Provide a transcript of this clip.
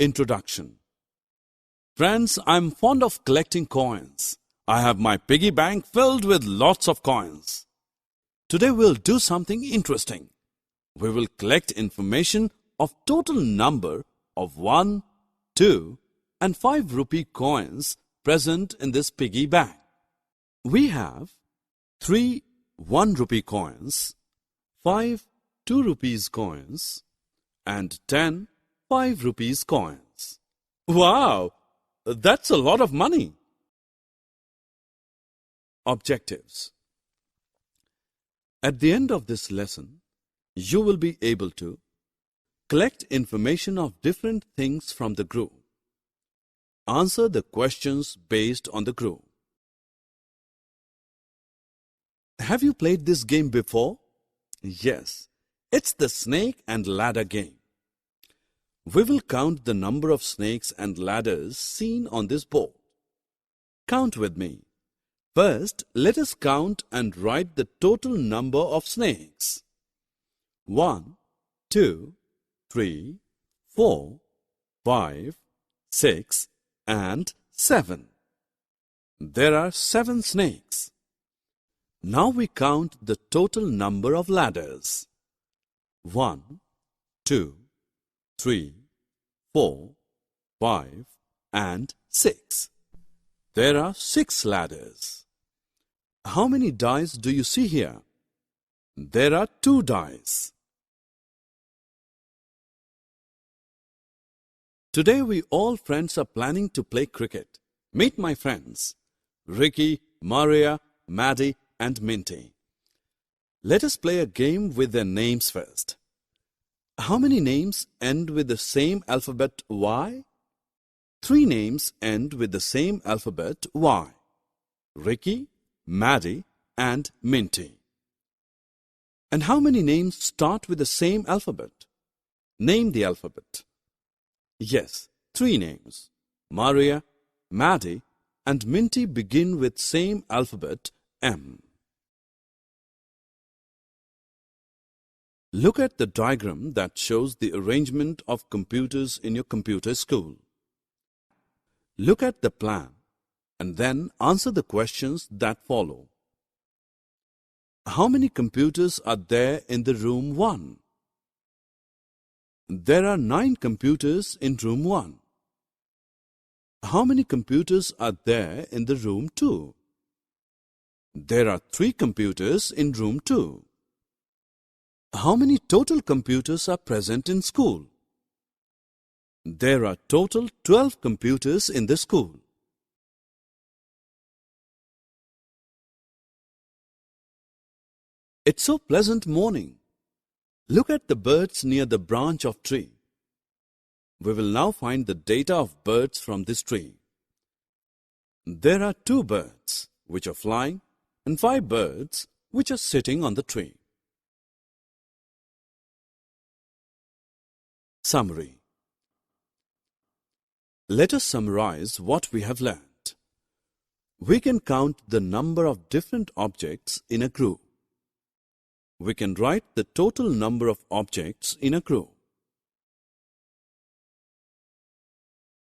Introduction. Friends, I'm fond of collecting coins. I have my piggy bank filled with lots of coins. Today we'll do something interesting. We will collect information of total number of 1, 2 and 5 rupee coins present in this piggy bank. We have 3 1 rupee coins, 5 2 rupees coins and 10 5 rupees coins. Wow! That's a lot of money. Objectives. At the end of this lesson, you will be able to collect information of different things from the group. Answer the questions based on the group. Have you played this game before? Yes, it's the snake and ladder game. We will count the number of snakes and ladders seen on this board. Count with me. First, let us count and write the total number of snakes. 1, 2, 3, 4, 5, 6 and 7. There are 7 snakes. Now we count the total number of ladders. 1, 2, 3, 4, 5 and 6. There are 6 ladders. How many dice do you see here? There are 2 dice. Today we all friends are planning to play cricket. Meet my friends, Ricky, Maria, Maddie and Minty. Let us play a game with their names first. How many names end with the same alphabet Y? 3 names end with the same alphabet Y. Ricky, Maddie and Minty. And how many names start with the same alphabet? Name the alphabet. Yes, 3 names. Maria, Maddie and Minty begin with same alphabet M. Look at the diagram that shows the arrangement of computers in your computer school. Look at the plan and then answer the questions that follow. How many computers are there in the room 1? There are 9 computers in room 1. How many computers are there in the room 2? There are 3 computers in room 2. How many total computers are present in school? There are total 12 computers in the school. It's so pleasant morning. Look at the birds near the branch of tree. We will now find the data of birds from this tree. There are 2 birds which are flying and 5 birds which are sitting on the tree. Summary. Let us summarize what we have learned. We can count the number of different objects in a group. We can write the total number of objects in a group.